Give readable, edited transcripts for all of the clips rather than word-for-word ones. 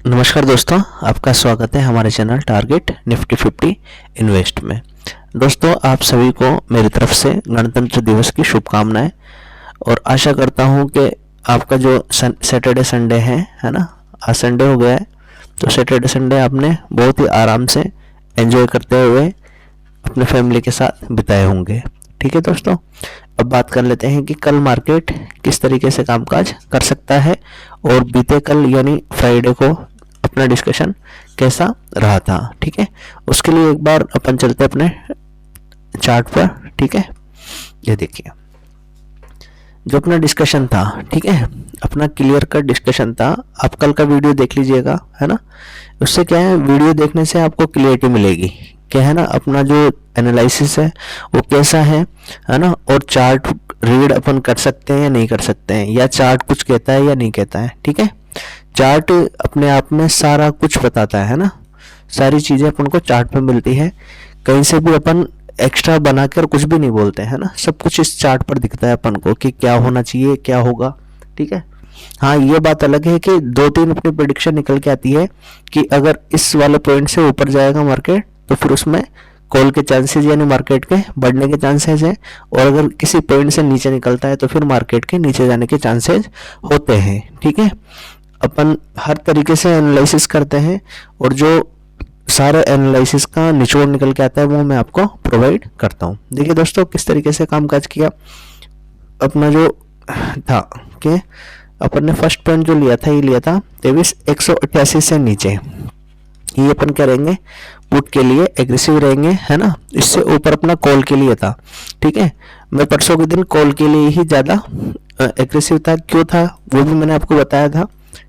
नमस्कार दोस्तों, आपका स्वागत है हमारे चैनल टारगेट निफ्टी 50 इन्वेस्ट में। दोस्तों, आप सभी को मेरी तरफ से गणतंत्र दिवस की शुभकामनाएं और आशा करता हूं कि आपका जो सैटरडे संडे है ना, आज संडे हो गया है, तो सैटरडे संडे आपने बहुत ही आराम से एंजॉय करते हुए अपने फैमिली के साथ बिताए होंगे। ठीक है दोस्तों, अब बात कर लेते हैं कि कल मार्केट किस तरीके से कामकाज कर सकता है और बीते कल यानी फ्राइडे को अपना डिस्कशन कैसा रहा था। ठीक है, उसके लिए एक बार अपन चलते अपने चार्ट पर। ठीक है, ये देखिए जो अपना डिस्कशन था, ठीक है, अपना क्लियर कट डिस्कशन था। आप कल का वीडियो देख लीजिएगा, है ना। उससे क्या है, वीडियो देखने से आपको क्लियरिटी मिलेगी क्या है ना, अपना जो एनालिसिस है वो कैसा है ना, और चार्ट रीड अपन कर सकते हैं या नहीं कर सकते हैं, या चार्ट कुछ कहता है या नहीं कहता है। ठीक है, चार्ट अपने आप में सारा कुछ बताता है ना, सारी चीज़ें अपन को चार्ट पे मिलती है। कहीं से भी अपन एक्स्ट्रा बनाकर कुछ भी नहीं बोलते हैं ना, सब कुछ इस चार्ट पर दिखता है अपन को कि क्या होना चाहिए, क्या होगा। ठीक है, हाँ ये बात अलग है कि 2-3 अपनी प्रेडिक्शन निकल के आती है कि अगर इस वाले पॉइंट से ऊपर जाएगा मार्केट तो फिर उसमें कॉल के चांसेस यानी मार्केट के बढ़ने के चांसेस हैं, और अगर किसी पॉइंट से नीचे निकलता है तो फिर मार्केट के नीचे जाने के चांसेस होते हैं। ठीक है, अपन हर तरीके से एनालिसिस करते हैं और जो सारे एनालिसिस का निचोड़ निकल के आता है वो मैं आपको प्रोवाइड करता हूँ। देखिए दोस्तों, किस तरीके से कामकाज किया अपना जो था कि अपन ने फर्स्ट पॉइंट जो लिया था, ये लिया था 23,188 से नीचे। ये अपन करेंगे पुट के लिए एग्रेसिव रहेंगे, है ना। इससे ऊपर अपना कॉल के लिए था। ठीक है, मैं परसों के दिन कॉल के लिए ही ज़्यादा एग्रेसिव था। क्यों था वो भी मैंने आपको बताया था।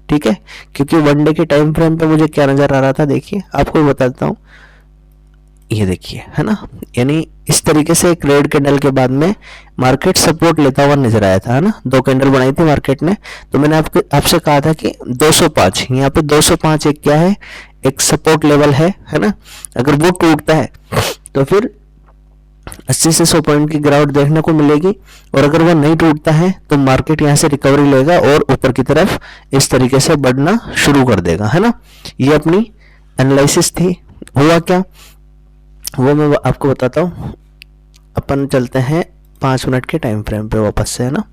ठीक है, क्योंकि वनडे के टाइम फ्रेम पे मुझे क्या नज़र आ रहा था, देखिए आपको बता देता हूँ। ये देखिए, है ना, यानी इस तरीके से एक रेड कैंडल के बाद में मार्केट सपोर्ट लेता हुआ नजर आया था, है ना। 2 कैंडल बनाई थी मार्केट ने, तो मैंने आपसे कहा था कि 205, यहाँ पे 205 एक क्या है, एक सपोर्ट लेवल है ना। अगर वो टूटता है तो फिर 80 से 100 पॉइंट की गिरावट देखने को मिलेगी, और अगर वो नहीं टूटता है तो मार्केट यहाँ से रिकवरी लेगा और ऊपर की तरफ इस तरीके से बढ़ना शुरू कर देगा, है ना। ये अपनी एनालिसिस थी। हुआ क्या वो मैं आपको बताता हूँ। अपन चलते हैं 5 मिनट के टाइम फ्रेम पे वापस से, है ना।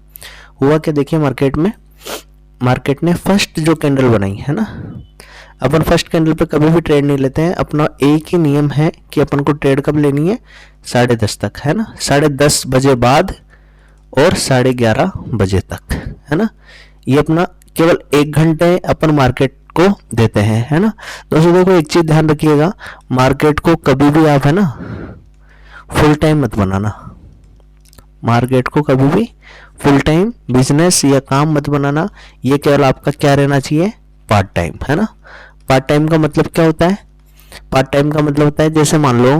हुआ क्या, देखिए मार्केट ने फर्स्ट जो कैंडल बनाई है ना, अपन फर्स्ट कैंडल पे कभी भी ट्रेड नहीं लेते हैं। अपना एक ही नियम है कि अपन को ट्रेड कब लेनी है, 10:30 तक, है ना, 10:30 बजे बाद और 11:30 बजे तक, है ना। ये अपना केवल 1 घंटे अपन मार्केट को देते हैं, है ना। दोस्तों देखो, एक चीज ध्यान रखिएगा, मार्केट को कभी भी आप, है ना, फुल टाइम मत बनाना। मार्केट को कभी भी फुल टाइम बिजनेस या काम मत बनाना। ये केवल आपका क्या रहना चाहिए, पार्ट टाइम, है ना। पार्ट टाइम का मतलब क्या होता है, पार्ट टाइम का मतलब होता है जैसे मान लो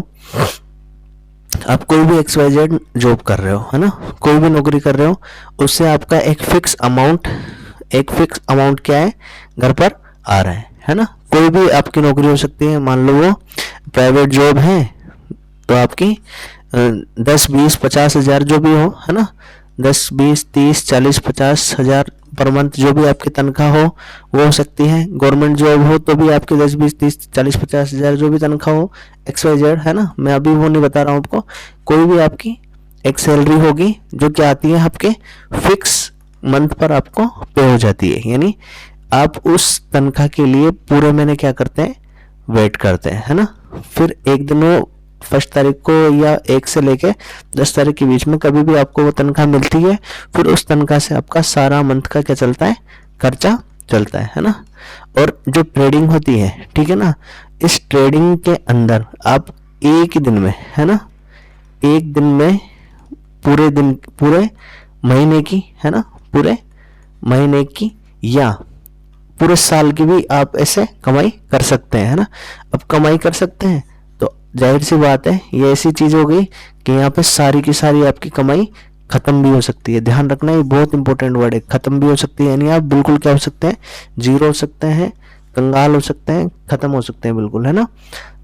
आप कोई भी XYZ जॉब कर रहे हो, है ना, कोई भी नौकरी कर रहे हो, उससे आपका एक फिक्स अमाउंट क्या है, घर पर आ रहा है ना। कोई भी आपकी नौकरी हो सकती है, मान लो वो प्राइवेट जॉब है तो आपकी 10, 20, 50 हज़ार जो भी हो, है ना, 10, 20, 30, 40, 50 हज़ार पर मंथ जो भी आपकी तनख्वाह हो वो हो सकती है। गवर्नमेंट जॉब हो तो भी आपकी 10, 20, 30, 40, 50 हज़ार जो भी तनख्वाह हो, XYZ, है ना। मैं अभी वो नहीं बता रहा हूँ आपको, कोई भी आपकी एक सैलरी होगी जो क्या आती है, आपके फिक्स मंथ पर आपको पे हो जाती है। यानी आप उस तनख्वाह के लिए पूरे महीने क्या करते हैं, वेट करते हैं, है ना। फिर एक दिन वो 1 तारीख को या 1 से लेके 10 तारीख के बीच में कभी भी आपको वो तनख्वाह मिलती है। फिर उस तनख्वाह से आपका सारा मंथ का क्या चलता है, खर्चा चलता है ना। और जो ट्रेडिंग होती है, ठीक है ना, इस ट्रेडिंग के अंदर आप एक ही दिन में, है ना, एक दिन में पूरे महीने की, है ना, पूरे महीने की या पूरे साल की भी आप ऐसे कमाई कर सकते हैं, है ना। अब कमाई कर सकते हैं तो जाहिर सी बात है, ये ऐसी चीज हो गई कि यहाँ पे सारी की सारी आपकी कमाई खत्म भी हो सकती है। ध्यान रखना, ये बहुत इंपॉर्टेंट वर्ड है, खत्म भी हो सकती है। यानी आप बिल्कुल क्या हो सकते हैं, जीरो हो सकते हैं, कंगाल हो सकते हैं, खत्म हो सकते हैं, बिल्कुल, है ना।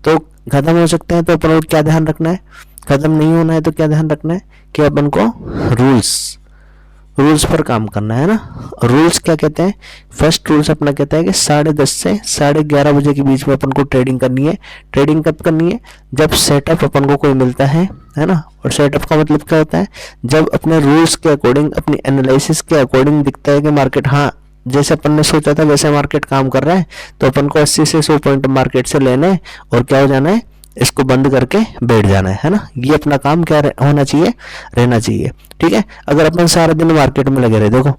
तो खत्म हो सकते हैं तो अपन को क्या ध्यान रखना है, खत्म नहीं होना है तो क्या ध्यान रखना है कि अपन को रूल्स पर काम करना है ना। रूल्स क्या कहते हैं, फर्स्ट रूल्स अपना कहता है कि 10:30 से 11:30 बजे के बीच में अपन को ट्रेडिंग करनी है। ट्रेडिंग कब करनी है, जब सेटअप अपन को कोई मिलता है ना। और सेटअप का मतलब क्या होता है, जब अपने रूल्स के अकॉर्डिंग, अपनी एनालिसिस के अकॉर्डिंग दिखता है कि मार्केट, हाँ जैसे अपन ने सोचा था वैसे मार्केट काम कर रहा है, तो अपन को 80 से 100 पॉइंट मार्केट से लेना है और क्या हो जाना है, इसको बंद करके बैठ जाना है ना। ये अपना काम क्या होना चाहिए, रहना चाहिए। ठीक है, अगर अपन सारा दिन मार्केट में लगे रहे, देखो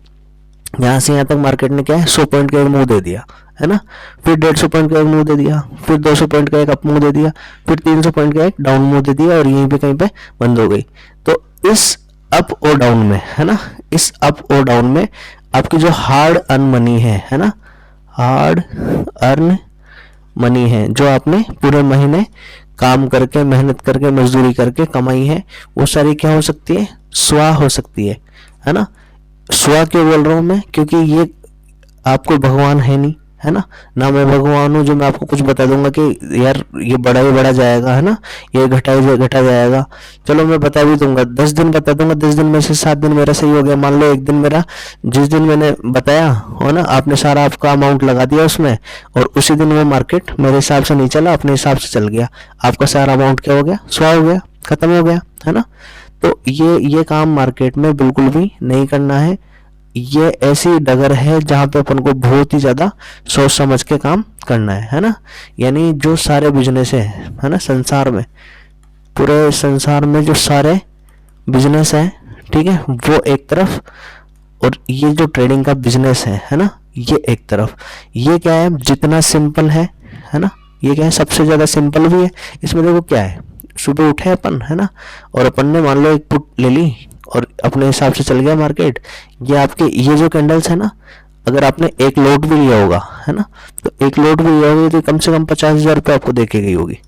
यहाँ से यहाँ तक मार्केट ने क्या है, 100 पॉइंट का एक मुंह दे दिया है ना, फिर 150 पॉइंट का एक मुंह दे दिया, फिर 200 पॉइंट का एक अप मुंह दे दिया, फिर 300 पॉइंट का एक डाउन मुंह दे दिया, और यहीं पे कहीं पे बंद हो गई। तो इस अप और डाउन में है ना, इस अप और डाउन में आपकी जो हार्ड अर्न मनी है ना, हार्ड अर्न मनी है, जो आपने पूरे महीने काम करके, मेहनत करके, मजदूरी करके कमाई है, वो सारी क्या हो सकती है, स्वा हो सकती है ना। स्वा क्यों बोल रहा हूं मैं, क्योंकि ये आपको भगवान है नहीं, है ना मैं भगवान हूँ जो मैं आपको कुछ बता दूंगा कि यार ये बड़ा ही बड़ा जाएगा, है ना, ये घटा जाएगा। चलो मैं बता भी दूंगा, 10 दिन बता दूंगा, 10 दिन में से 7 दिन मेरा सही हो गया, मान लो एक दिन मेरा, जिस दिन मैंने बताया हो ना, आपने सारा आपका अमाउंट लगा दिया उसमें, और उसी दिन वो मार्केट मेरे हिसाब से नहीं चला, अपने हिसाब से चल गया, आपका सारा अमाउंट क्या हो गया, स्वा हो गया, खत्म हो गया, है ना। तो ये काम मार्केट में बिल्कुल भी नहीं करना है। ये ऐसी डगर है जहां पे अपन को बहुत ही ज्यादा सोच समझ के काम करना है ना। यानी जो सारे बिजनेस है ना संसार में, पूरे संसार में जो सारे बिजनेस है, ठीक है, वो एक तरफ, और ये जो ट्रेडिंग का बिजनेस है ना, ये एक तरफ। ये क्या है, जितना सिंपल है ना, ये क्या है, सबसे ज्यादा सिंपल भी है। इसमें देखो क्या है, सुबह उठे अपन, है ना, और अपन ने मान लो एक पुट ले ली और अपने हिसाब से चल गया मार्केट। ये आपके ये जो कैंडल्स है ना, अगर आपने एक लोट भी लिया होगा, है ना, तो एक लोट भी लिया होगा तो कम से कम 50,000 रुपये आपको दे के गई होगी,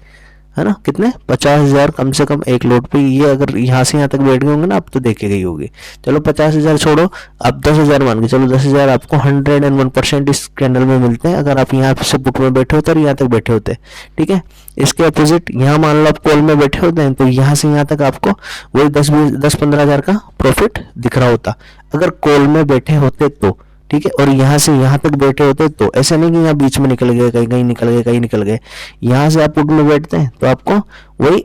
है ना। कितने, 50,000 कम से कम एक लोट पे। ये अगर यहाँ से यहाँ तक बैठ गए होंगे ना, आप तो देखे गई होगी। चलो 50,000 छोड़ो, आप 10,000 मान के चलो, 10,000 आपको 101% इस कैंडल में मिलते हैं, अगर आप यहाँ से पुट में बैठे होते और यहाँ तक बैठे होते। ठीक है, इसके अपोजिट यहाँ मान लो आप कॉल में बैठे होते हैं, तो यहाँ से यहाँ तक आपको वही 10-15,000 का प्रॉफिट दिख रहा होता, अगर कॉल में बैठे होते तो। ठीक है, और यहाँ से यहाँ तक बैठे होते तो, ऐसा नहीं कि यहाँ बीच में निकल गए, कहीं कहीं निकल गए, कहीं निकल गए। यहाँ से आप पुट में बैठते हैं तो आपको वही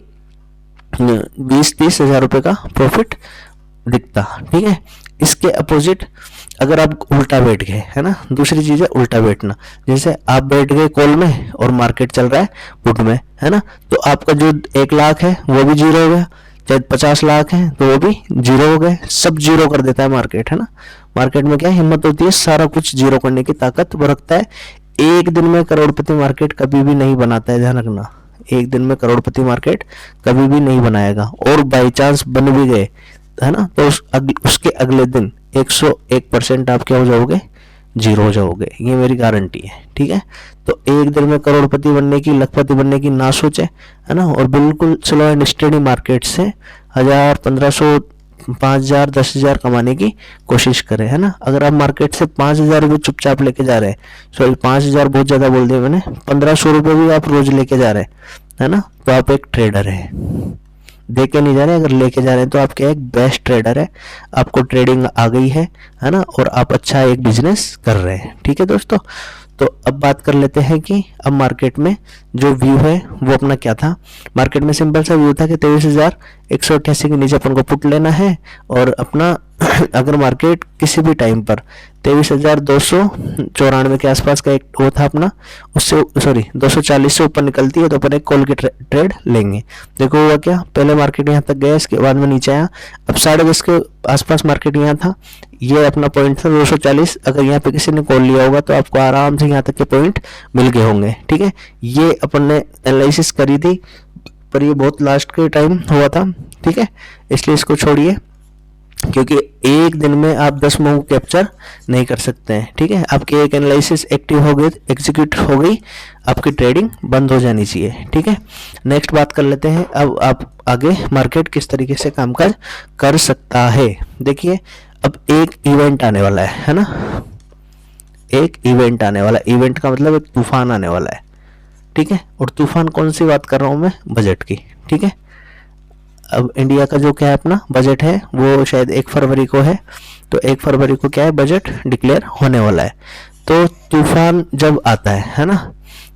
20-30 हजार रुपये का प्रॉफिट दिखता। ठीक है, इसके अपोजिट अगर आप उल्टा बैठ गए, है ना, दूसरी चीज है उल्टा बैठना। जैसे आप बैठ गए कॉल में और मार्केट चल रहा है पुट में, है ना, तो आपका जो 1 लाख है वो भी जीरो हो गया, चाहे 50 लाख है तो वो भी जीरो हो गए, सब जीरो कर देता है मार्केट, है ना। मार्केट में क्या हिम्मत होती है, सारा कुछ जीरो करने की ताकत वो रखता है। एक दिन में करोड़पति मार्केट कभी भी नहीं बनाता है, ध्यान रखना, एक दिन में करोड़पति मार्केट कभी भी नहीं बनाएगा। और बाई चांस बन भी गए, है ना, तो उसके अगले दिन 101% आप क्या हो जाओगे, जीरो हो जाओगे, ये मेरी गारंटी है। ठीक है, तो एक दिन में करोड़पति बनने की, लखपति बनने की ना सोचे, है ना, और बिल्कुल स्लो एंड स्टेडी मार्केट से 1,000, 1,500, 5,000, 10,000 कमाने की कोशिश करें, है ना। अगर आप मार्केट से 5,000 रुपये चुपचाप लेके जा रहे हैं, सॉरी 5,000 बहुत ज्यादा बोल दिया मैंने, 1,500 रुपये भी आप रोज लेके जा रहे हैं, है ना, तो आप एक ट्रेडर है। दे के नहीं जा रहे, अगर लेके जा रहे हैं तो आप क्या एक बेस्ट ट्रेडर है, आपको ट्रेडिंग आ गई है ना, और आप अच्छा एक बिजनेस कर रहे हैं। ठीक है दोस्तों, तो अब बात कर लेते हैं कि अब मार्केट में जो व्यू है वो अपना क्या था। मार्केट में सिंपल सा व्यू था कि 23,188 के नीचे अपन को पुट लेना है, और अपना अगर मार्केट किसी भी टाइम पर 23,294 के आसपास का एक वो था अपना, उससे सॉरी 240 से ऊपर निकलती है तो अपन एक कॉल की ट्रेड लेंगे। देखो हुआ क्या, पहले मार्केट यहाँ तक गया, इसके बाद में नीचे आया, अब 10:30 के आसपास मार्केट यहाँ था, ये अपना पॉइंट था 240। अगर यहाँ पे किसी ने कॉल लिया होगा तो आपको आराम से यहाँ तक के पॉइंट मिल गए होंगे। ठीक है, ये अपन ने एनालिसिस करी थी, पर ये बहुत लास्ट के टाइम हुआ था। ठीक है, इसलिए इसको छोड़िए, क्योंकि एक दिन में आप 10 मूव कैप्चर नहीं कर सकते हैं। ठीक है, आपकी एक एनालिसिस एक्टिव हो गई, एग्जीक्यूट हो गई, आपकी ट्रेडिंग बंद हो जानी चाहिए। ठीक है, नेक्स्ट बात कर लेते हैं अब आप आगे मार्केट किस तरीके से कामकाज कर सकता है। देखिए, अब एक इवेंट आने वाला है ना, एक इवेंट आने वाला, इवेंट का मतलब एक तूफान आने वाला है। ठीक है, और तूफान कौन सी बात कर रहा हूं मैं, बजट की। ठीक है, अब इंडिया का जो क्या है अपना बजट है वो शायद 1 फरवरी को है, तो 1 फरवरी को क्या है बजट डिक्लेयर होने वाला है। तो तूफान जब आता है ना,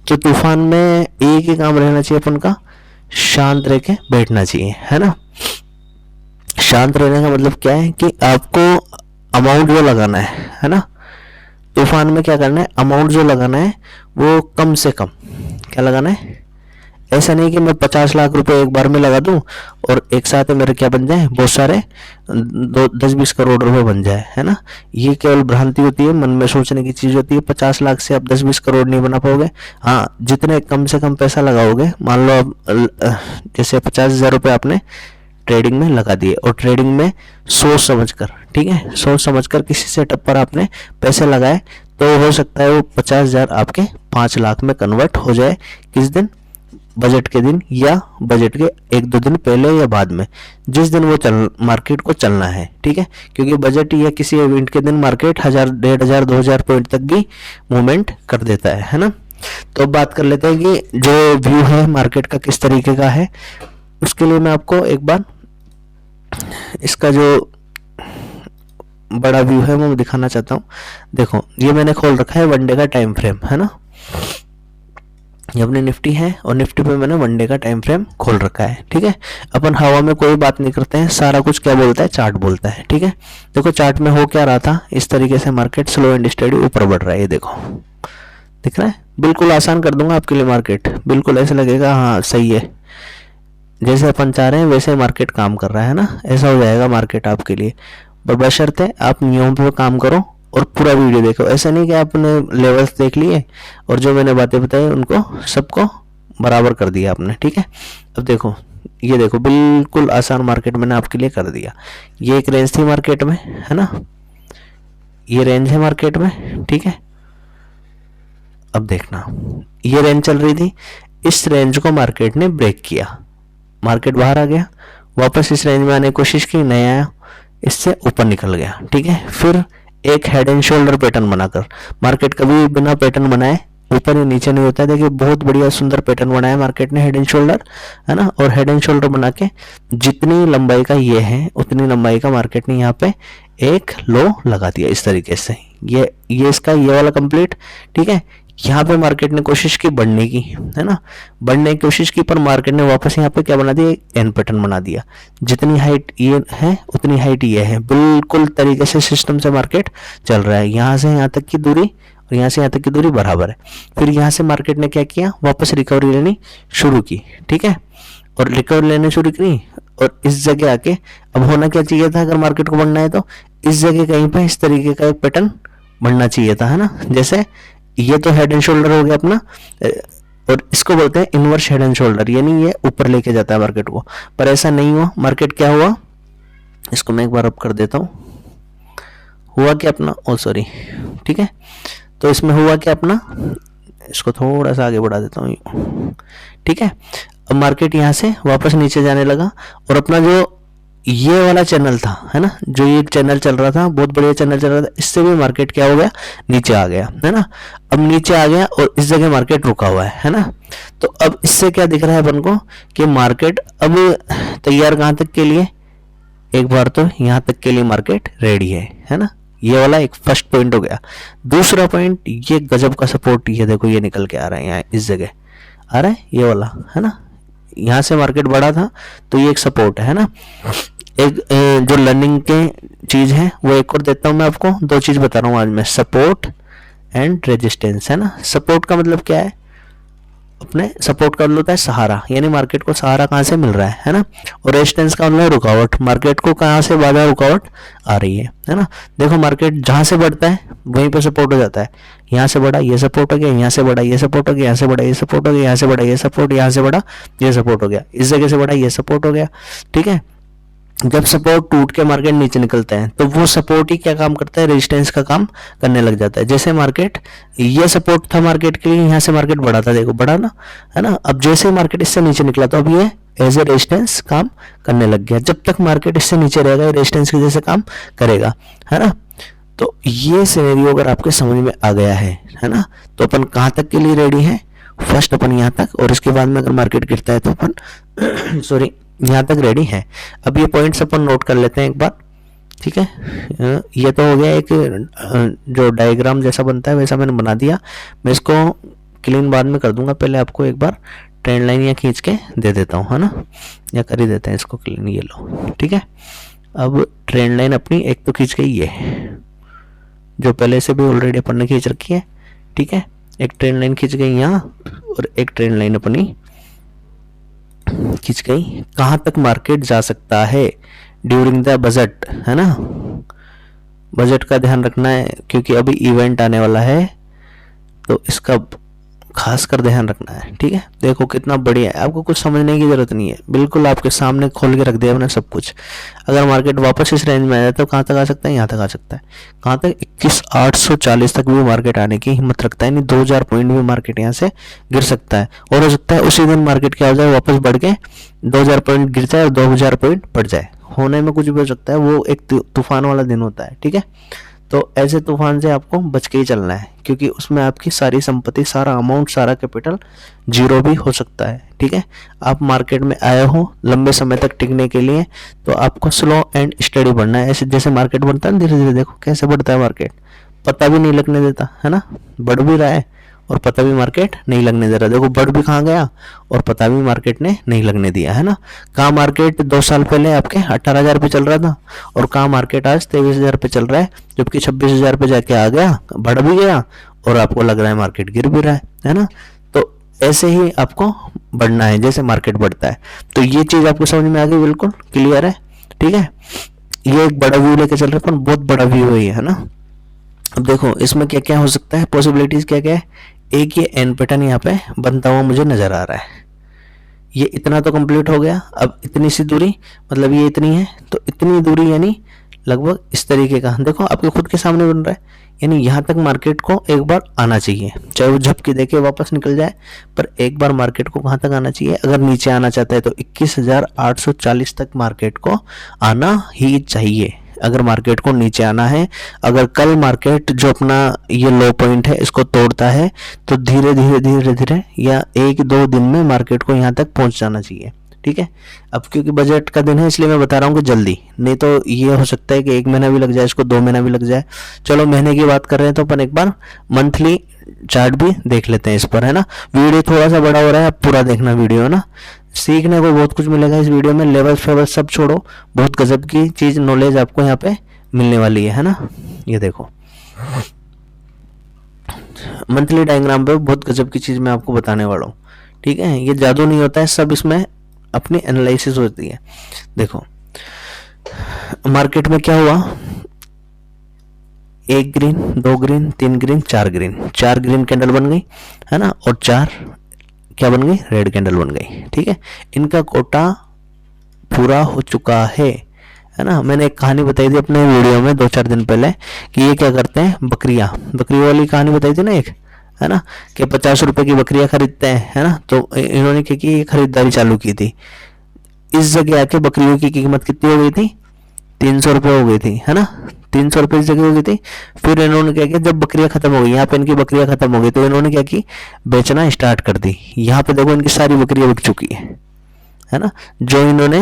तो तूफान में एक ही काम रहना चाहिए अपन का, शांत रह के बैठना चाहिए, है ना। शांत रहने का मतलब क्या है कि आपको अमाउंट जो लगाना है ना, तूफान में क्या करना है, अमाउंट जो लगाना है वो कम से कम क्या लगाना है। ऐसा नहीं कि मैं 50 लाख रुपए एक बार में लगा दूं और एक साथ मेरे क्या बन जाए, बहुत सारे 10-20 करोड़ रुपए बन जाए, है ना। ये केवल भ्रांति होती है, मन में सोचने की चीज होती है। 50 लाख से आप 10-20 करोड़ नहीं बना पाओगे। हाँ, जितने कम से कम पैसा लगाओगे, मान लो आप जैसे 50,000 रुपये आपने ट्रेडिंग में लगा दिए, और ट्रेडिंग में सोच समझ कर, ठीक है, सोच समझ कर किसी सेटअप पर आपने पैसे लगाए, तो हो सकता है वो 50,000 आपके 5 लाख में कन्वर्ट हो जाए। किस दिन, बजट के दिन, या बजट के 1-2 दिन पहले या बाद में, जिस दिन वो मार्केट को चलना है, ठीक है। क्योंकि बजट या किसी इवेंट के दिन मार्केट 1000, 1500, 2000 पॉइंट तक भी मूवमेंट कर देता है ना। तो अब बात कर लेते हैं कि जो व्यू है मार्केट का किस तरीके का है। उसके लिए मैं आपको एक बार इसका जो बड़ा व्यू है वो मैं दिखाना चाहता हूँ। देखो, ये मैंने खोल रखा है वनडे का टाइम फ्रेम, है ना। ये अपनी निफ्टी है और निफ्टी पे मैंने वनडे का टाइम फ्रेम खोल रखा है, ठीक है। अपन हवा में कोई बात नहीं करते हैं, सारा कुछ क्या बोलता है, चार्ट बोलता है, ठीक है। देखो चार्ट में हो क्या रहा था, इस तरीके से मार्केट स्लो एंड स्टेडी ऊपर बढ़ रहा है, ये देखो दिख रहा है। बिल्कुल आसान कर दूंगा आपके लिए मार्केट, बिल्कुल ऐसे लगेगा हाँ सही है, जैसे अपन चाह रहे हैं वैसे मार्केट काम कर रहा है ना, ऐसा हो जाएगा मार्केट आपके लिए। पर बशर्ते आप नियमों पर काम करो और पूरा वीडियो देखो। ऐसा नहीं कि आपने लेवल्स देख लिए और जो मैंने बातें बताई उनको सबको बराबर कर दिया आपने, ठीक है। अब देखो, ये देखो बिल्कुल आसान मार्केट मैंने आपके लिए कर दिया। ये एक रेंज थी मार्केट में, है ना, ये रेंज है मार्केट में, ठीक है। अब देखना, ये रेंज चल रही थी, इस रेंज को मार्केट ने ब्रेक किया, मार्केट बाहर आ गया, वापस इस रेंज में आने की कोशिश की, नहीं आया, इससे ऊपर निकल गया, ठीक है। फिर एक हेड एंड शोल्डर पैटर्न बनाकर, मार्केट कभी बिना पैटर्न बनाए ऊपर या नीचे नहीं होता है। देखिए बहुत बढ़िया सुंदर पैटर्न बनाया मार्केट ने, हेड एंड शोल्डर, है ना। और हेड एंड शोल्डर बना के जितनी लंबाई का ये है उतनी लंबाई का मार्केट ने यहाँ पे एक लो लगा दिया इस तरीके से। ये इसका ये वाला कंप्लीट, ठीक है। यहाँ पे मार्केट ने कोशिश की बढ़ने की, है ना, बढ़ने की कोशिश की, पर मार्केट ने वापस यहाँ पे क्या बना दिया, एन पैटर्न बना दिया। जितनी हाइट ये है उतनी हाइट ये है, बिल्कुल तरीके से सिस्टम से मार्केट चल रहा है। यहाँ से यहाँ तक की दूरी और यहाँ से यहाँ तक की दूरी बराबर है। फिर यहाँ से मार्केट ने क्या किया, वापस रिकवरी लेनी शुरू की, ठीक है। और रिकवरी लेने शुरू की और इस जगह आके अब होना क्या चाहिए था, अगर मार्केट को बढ़ना है तो इस जगह कहीं पे इस तरीके का एक पैटर्न बनना चाहिए था, है ना। जैसे ये तो हेड एंड शोल्डर हो गया अपना, और इसको बोलते हैं इनवर्स हेड एंड शोल्डर, यानी ये ऊपर लेके जाता है मार्केट को। पर ऐसा नहीं हुआ, मार्केट क्या हुआ, इसको मैं एक बार अप कर देता हूँ। हुआ क्या अपना, ओ सॉरी, ठीक है। तो इसमें हुआ क्या अपना, इसको थोड़ा सा आगे बढ़ा देता हूँ, ठीक है। अब मार्केट यहाँ से वापस नीचे जाने लगा और अपना जो ये वाला चैनल था, है ना, जो ये चैनल चल रहा था, बहुत बढ़िया चैनल चल रहा था, इससे भी मार्केट क्या हो गया, नीचे आ गया, है ना। अब नीचे आ गया और इस जगह मार्केट रुका हुआ है ना। तो अब इससे क्या दिख रहा है अपन को कि मार्केट अब तैयार कहाँ तक के लिए, एक बार तो यहाँ तक के लिए मार्केट रेडी है ना। ये वाला एक फर्स्ट पॉइंट हो गया। दूसरा पॉइंट, ये गजब का सपोर्ट, ये देखो ये निकल के आ रहा है, यहाँ इस जगह आ रहा है ये वाला, है ना। यहाँ से मार्केट बढ़ा था तो ये एक सपोर्ट है ना। एक जो लर्निंग के चीज है वो एक और देता हूं मैं आपको, 2 चीज बता रहा हूँ आज मैं, सपोर्ट एंड रेजिस्टेंस, है ना। सपोर्ट का मतलब क्या है, अपने सपोर्ट का मतलब होता है सहारा, यानी मार्केट को सहारा कहाँ से मिल रहा है ना। और रेजिस्टेंस का मतलब रुकावट, मार्केट को कहाँ से बाधा रुकावट आ रही है ना। देखो मार्केट जहाँ से बढ़ता है वहीं पर सपोर्ट हो जाता है। यहाँ से बढ़ा ये सपोर्ट हो गया, यहाँ से बढ़ा ये सपोर्ट हो गया, यहाँ से बढ़ा ये सपोर्ट हो गया, यहाँ से बढ़ा ये सपोर्ट, यहाँ से बढ़ा ये सपोर्ट हो गया, इस जगह से बढ़ा ये सपोर्ट हो गया, ठीक है। जब सपोर्ट टूट के मार्केट नीचे निकलता है तो वो सपोर्ट ही क्या काम करता है, रेजिस्टेंस का काम करने लग जाता है। जैसे मार्केट ये सपोर्ट था मार्केट के लिए, यहाँ से मार्केट बढ़ा था, देखो बढ़ा ना, है ना। अब जैसे मार्केट इससे नीचे निकला तो अब ये एज ए रेजिस्टेंस काम करने लग गया। जब तक मार्केट इससे नीचे रहेगा रेजिस्टेंस की जैसे काम करेगा, है ना। तो ये सिनेरियो अगर आपके समझ में आ गया है ना, तो अपन कहाँ तक के लिए रेडी है, फर्स्ट अपन यहाँ तक, और इसके बाद में अगर मार्केट गिरता है तो अपन सॉरी यहाँ तक रेडी है। अब ये पॉइंट्स अपन नोट कर लेते हैं एक बार, ठीक है। ये तो हो गया एक जो डायग्राम जैसा बनता है वैसा मैंने बना दिया। मैं इसको क्लीन बाद में कर दूंगा, पहले आपको एक बार ट्रेंड लाइन या खींच के दे देता हूँ, है ना, या कर ही देते हैं इसको क्लीन, ये लो, ठीक है। अब ट्रेंड लाइन अपनी एक तो खींच गई, ये जो पहले से भी ऑलरेडी अपन ने खींच रखी है, ठीक है। एक ट्रेंड लाइन खींच गई यहाँ और एक ट्रेंड लाइन अपनी खींच गई। कहाँ तक मार्केट जा सकता है ड्यूरिंग द बजट, है ना, बजट का ध्यान रखना है क्योंकि अभी इवेंट आने वाला है तो इसका खास कर ध्यान रखना है, ठीक है। देखो कितना बढ़िया है, आपको कुछ समझने की जरूरत नहीं है, बिल्कुल आपके सामने खोल के रख दिया मैंने सब कुछ। अगर मार्केट वापस इस रेंज में आ जाए तो कहाँ तक आ सकता है, यहाँ तक आ सकता है। कहाँ तक, 21,840 तक भी मार्केट आने की हिम्मत रखता है, नहीं 2000 पॉइंट भी मार्केट यहाँ से गिर सकता है। और हो सकता है उसी दिन मार्केट क्या हो जाए, वापस बढ़ के 2000 पॉइंट गिर जाए और 2000 पॉइंट बढ़ जाए। होने में कुछ भी हो सकता है, वो एक तूफान वाला दिन होता है, ठीक है। तो ऐसे तूफान से आपको बच के ही चलना है क्योंकि उसमें आपकी सारी संपत्ति, सारा अमाउंट, सारा कैपिटल जीरो भी हो सकता है, ठीक है। आप मार्केट में आए हो लंबे समय तक टिकने के लिए तो आपको स्लो एंड स्टडी बढ़ना है। ऐसे जैसे मार्केट बढ़ता है धीरे धीरे, देखो कैसे बढ़ता है मार्केट, पता भी नहीं लगने देता, है ना, बढ़ भी रहा है और पता भी मार्केट नहीं लगने दे रहा। देखो बढ़ भी कहाँ गया और पता भी मार्केट ने नहीं लगने दिया, है ना। कहाँ मार्केट 2 साल पहले आपके 18,000 पे चल रहा था और कहाँ मार्केट आज 23,000 पे चल रहा है, जबकि 26,000 पे जाके आ गया, बढ़ भी गया और आपको लग रहा है मार्केट गिर भी रहा है ना। तो ऐसे ही आपको बढ़ना है जैसे मार्केट बढ़ता है। तो ये चीज़ आपको समझ में आ गई, बिल्कुल क्लियर है, ठीक है। ये एक बड़ा व्यू लेके चल रहे हैं, बहुत बड़ा व्यू है ना। अब देखो इसमें क्या क्या हो सकता है, पॉसिबिलिटीज क्या क्या है। एक ये एन पैटर्न यहाँ पे बनता हुआ मुझे नजर आ रहा है, ये इतना तो कंप्लीट हो गया। अब इतनी सी दूरी, मतलब ये इतनी है तो इतनी दूरी यानी लगभग इस तरीके का, देखो आपके खुद के सामने बन रहा है। यानी यहाँ तक मार्केट को एक बार आना चाहिए, चाहे वो झपकी देके वापस निकल जाए, पर एक बार मार्केट को कहाँ तक आना चाहिए। अगर नीचे आना चाहता है तो 21,840 तक मार्केट को आना ही चाहिए अगर मार्केट को नीचे आना है। अगर कल मार्केट जो अपना ये लो पॉइंट है इसको तोड़ता है तो धीरे धीरे धीरे धीरे या 1-2 दिन में मार्केट को यहाँ तक पहुँच जाना चाहिए, ठीक है। अब क्योंकि बजट का दिन है इसलिए मैं बता रहा हूँ कि जल्दी, नहीं तो ये हो सकता है कि 1 महीना भी लग जाए, इसको 2 महीना भी लग जाए। चलो महीने की बात कर रहे हैं तो अपन एक बार मंथली चार्ट भी देख लेते हैं इस पर, है ना। वीडियो थोड़ा सा बड़ा हो रहा है, आप पूरा देखना वीडियो, है ना। सीखने को बहुत कुछ मिलेगा इस वीडियो में, लेवल फेवल सब छोड़ो, बहुत गजब की चीज नॉलेज आपको यहाँ पे मिलने वाली है ना। ये देखो मंथली डायग्राम पे बहुत गजब की चीज मैं आपको बताने वाला हूँ, ठीक है। ये जादू नहीं होता है, सब इसमें अपनी एनालिसिस होती है। देखो मार्केट में क्या हुआ, 1 green, 2 green, 3 green, 4 green, 4 green candle बन गई, है ना, और 4 क्या बन गई, रेड कैंडल बन गई, ठीक है। इनका कोटा पूरा हो चुका है ना। मैंने एक कहानी बताई थी अपने वीडियो में 2-4 दिन पहले कि ये क्या करते हैं, बकरियां, बकरी वाली कहानी बताई थी ना एक, है ना, कि 50 रुपए की बकरियां खरीदते हैं, है ना। तो इन्होंने क्या की, खरीदारी चालू की थी। इस जगह आके बकरियों की कीमत कितनी हो गई थी, 300 रुपये हो गई थी, है ना। 300 रुपये इस जगह हो गई थी। फिर इन्होंने क्या किया, जब बकरियां खत्म हो गई, यहाँ पे इनकी बकरियां खत्म हो गई तो इन्होंने क्या की, बेचना स्टार्ट कर दी। यहाँ पे देखो इनकी सारी बकरियां बिक चुकी है ना। जो इन्होंने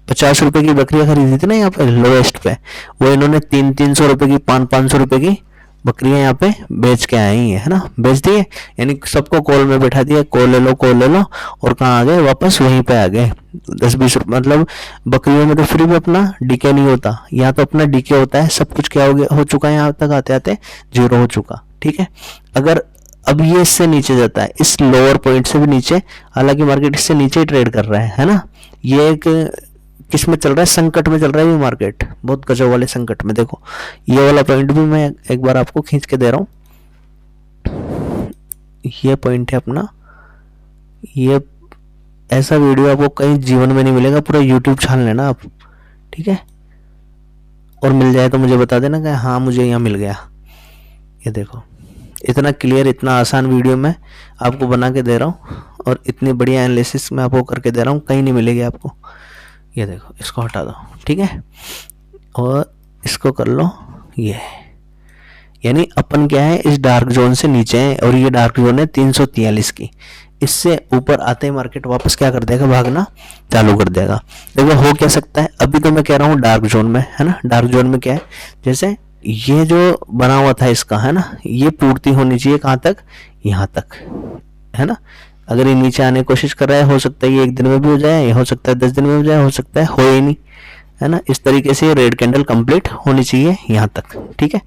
50 रुपए की बकरियां खरीदी थी ना यहाँ पे लोएस्ट पे, वो इन्होंने 300 रुपए की, 500 रुपए की बकरियां यहाँ पे बेच के आई है ना, बेच दिए। यानी सबको कॉल में बैठा दिया, कॉल ले लो, कॉल ले लो, और कहाँ आ गए, वापस वहीं पे आ गए। 10-20 रुपये, मतलब बकरियों में तो फिर भी अपना डीके नहीं होता, यहाँ तो अपना डीके होता है। सब कुछ क्या हो गया, हो चुका है, यहाँ तक आते आते जीरो हो चुका, ठीक है। अगर अब ये इससे नीचे जाता है, इस लोअर पॉइंट से भी नीचे, हालांकि मार्केट इससे नीचे ही ट्रेड कर रहा है ना। ये एक किस में चल रहा है, संकट में चल रहा है ये मार्केट, बहुत गजब वाले संकट में। देखो ये वाला पॉइंट भी मैं एक बार आपको खींच के दे रहा हूँ, ये पॉइंट है अपना। ये ऐसा वीडियो आपको कहीं जीवन में नहीं मिलेगा, पूरा यूट्यूब छान लेना आप, ठीक है। और मिल जाए तो मुझे बता देना कि हाँ मुझे यहाँ मिल गया। ये देखो इतना क्लियर, इतना आसान वीडियो मैं आपको बना के दे रहा हूँ और इतनी बढ़िया एनालिसिस मैं आपको करके दे रहा हूँ, कहीं नहीं मिलेगी आपको। ये देखो इसको हटा दो, ठीक है, और इसको कर लो ये। यानी अपन क्या है, इस डार्क जोन से नीचे है और ये डार्क जोन है 343 की। इससे ऊपर आते ही मार्केट वापस क्या कर देगा, भागना चालू कर देगा। देखो हो क्या सकता है, अभी तो मैं कह रहा हूँ डार्क जोन में, है ना। डार्क जोन में क्या है, जैसे ये जो बना हुआ था इसका, है ना, ये पूर्ति होनी चाहिए कहाँ तक, यहाँ तक, है ना। अगर ये नीचे आने की कोशिश कर रहा है, हो सकता है ये 1 दिन में भी हो जाए, हो सकता है 10 दिन में हो जाए, हो सकता है हो ही नहीं, है ना। इस तरीके से रेड कैंडल कंप्लीट होनी चाहिए यहाँ तक, ठीक है,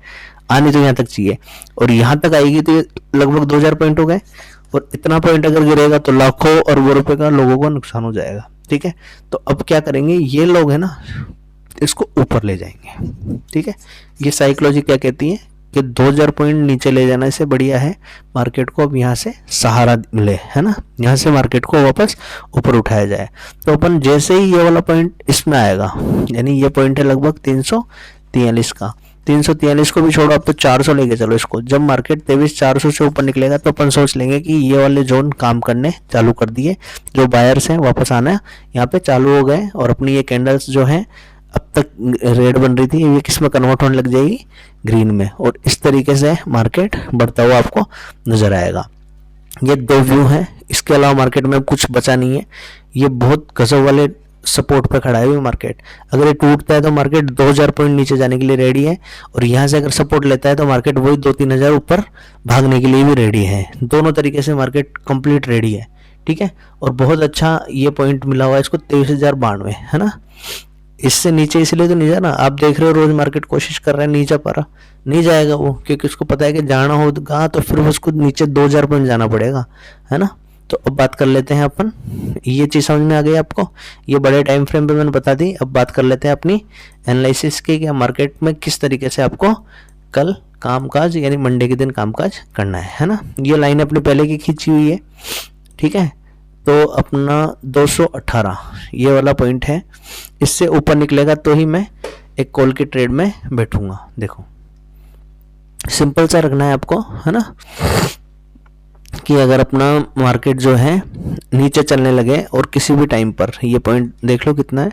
आनी तो यहाँ तक चाहिए, और यहाँ तक आएगी तो ये लगभग 2000 पॉइंट हो गए, और इतना पॉइंट अगर गिरेगा तो लाखों अरबों रुपए का लोगों को नुकसान हो जाएगा, ठीक है। तो अब क्या करेंगे ये लोग, है ना, इसको ऊपर ले जाएंगे, ठीक है। ये साइकोलॉजी क्या कहती है कि 2000 पॉइंट नीचे ले जाने से बढ़िया है मार्केट को अब यहाँ से सहारा मिले, है ना, यहाँ से मार्केट को वापस ऊपर उठाया जाए। तो अपन जैसे ही ये वाला पॉइंट इसमें आएगा, यानी ये पॉइंट है लगभग 343 का, 343 को भी छोड़ो, अब तो 400 लेके चलो इसको। जब मार्केट 23,400 से ऊपर निकलेगा तो अपन सोच लेंगे कि ये वाले जोन काम करने चालू कर दिए, जो बायर्स हैं वापस आना यहाँ पे चालू हो गए, और अपनी ये कैंडल्स जो हैं अब तक रेड बन रही थी, ये किस में कन्वर्ट होने लग जाएगी, ग्रीन में, और इस तरीके से मार्केट बढ़ता हुआ आपको नजर आएगा। ये 2 व्यू हैं, इसके अलावा मार्केट में कुछ बचा नहीं है। ये बहुत गजब वाले सपोर्ट पे खड़ा है मार्केट। अगर ये टूटता है तो मार्केट 2000 पॉइंट नीचे जाने के लिए रेडी है, और यहाँ से अगर सपोर्ट लेता है तो मार्केट वही 2-3 हज़ार ऊपर भागने के लिए भी रेडी है। दोनों तरीके से मार्केट कंप्लीट रेडी है, ठीक है। और बहुत अच्छा ये पॉइंट मिला हुआ है इसको, 23,092, है ना। इससे नीचे इसलिए तो नहीं जाना, आप देख रहे हो रोज मार्केट कोशिश कर रहा है नीचे, पर नहीं जाएगा वो, क्योंकि उसको पता है कि जाना होगा तो फिर उसको नीचे 2000 पॉइंट जाना पड़ेगा, है ना। तो अब बात कर लेते हैं अपन, ये चीज़ समझ में आ गई आपको, ये बड़े टाइम फ्रेम पे मैंने बता दी। अब बात कर लेते हैं अपनी एनालिसिस की, क्या मार्केट में किस तरीके से आपको कल कामकाज यानी मंडे के दिन कामकाज करना है ना। ये लाइन अपनी पहले की खींची हुई है, ठीक है। तो अपना 218 ये वाला पॉइंट है, इससे ऊपर निकलेगा तो ही मैं एक कॉल की ट्रेड में बैठूंगा। देखो सिंपल सा रखना है आपको, है ना, कि अगर अपना मार्केट जो है नीचे चलने लगे और किसी भी टाइम पर, ये पॉइंट देख लो कितना है,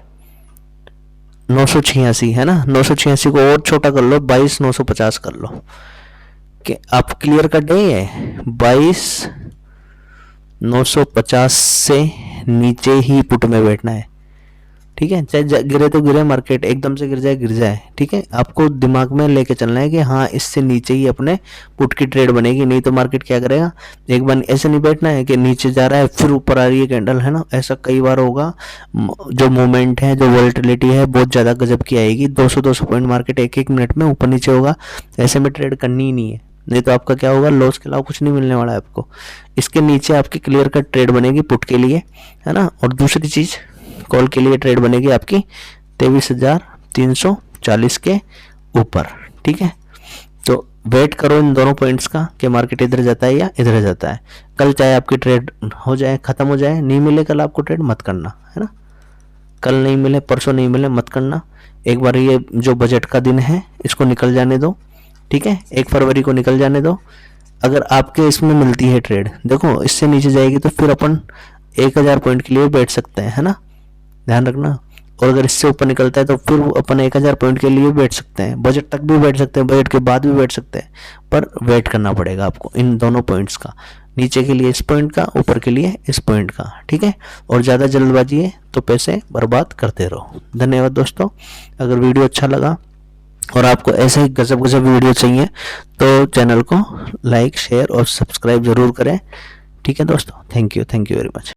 986 है ना, 986 को और छोटा कर लो, 22,950 कर लो, कि आप क्लियर कट है 22,950 से नीचे ही पुट में बैठना है, ठीक है। चाहे गिरे तो गिरे, मार्केट एकदम से गिर जाए, ठीक है। आपको दिमाग में लेके चलना है कि हाँ इससे नीचे ही अपने पुट की ट्रेड बनेगी, नहीं तो मार्केट क्या करेगा, एक बार ऐसे नहीं बैठना है कि नीचे जा रहा है फिर ऊपर आ रही है कैंडल, है ना। ऐसा कई बार होगा, जो मूवमेंट है, जो वॉलेटिलिटी है बहुत ज़्यादा गजब की आएगी, 200 पॉइंट मार्केट एक मिनट में ऊपर नीचे होगा। ऐसे में ट्रेड करनी ही नहीं है, नहीं तो आपका क्या होगा, लॉस के अलावा कुछ नहीं मिलने वाला है आपको। इसके नीचे आपकी क्लियर कट ट्रेड बनेगी पुट के लिए, है ना। और दूसरी चीज़ कॉल के लिए ट्रेड बनेगी आपकी 23,340 के ऊपर, ठीक है। तो वेट करो इन दोनों पॉइंट्स का कि मार्केट इधर जाता है या इधर जाता है। कल चाहे आपकी ट्रेड हो जाए, ख़त्म हो जाए, नहीं मिले कल आपको ट्रेड मत करना, है ना। कल नहीं मिले, परसों नहीं मिले, मत करना। एक बार ये जो बजट का दिन है इसको निकल जाने दो, ठीक है, 1 फरवरी को निकल जाने दो। अगर आपके इसमें मिलती है ट्रेड, देखो इससे नीचे जाएगी तो फिर अपन 1000 पॉइंट के लिए बैठ सकते हैं, है ना, ध्यान रखना। और अगर इससे ऊपर निकलता है तो फिर अपन 1000 पॉइंट के लिए बैठ सकते हैं, बजट तक भी बैठ सकते हैं, बजट के बाद भी बैठ सकते हैं, पर वेट करना पड़ेगा आपको इन दोनों पॉइंट्स का, नीचे के लिए इस पॉइंट का, ऊपर के लिए इस पॉइंट का, ठीक है। और ज़्यादा जल्दबाजी है तो पैसे बर्बाद करते रहो। धन्यवाद दोस्तों। अगर वीडियो अच्छा लगा और आपको ऐसे ही गजब वीडियो चाहिए तो चैनल को लाइक, शेयर और सब्सक्राइब जरूर करें, ठीक है दोस्तों। Thank you very much.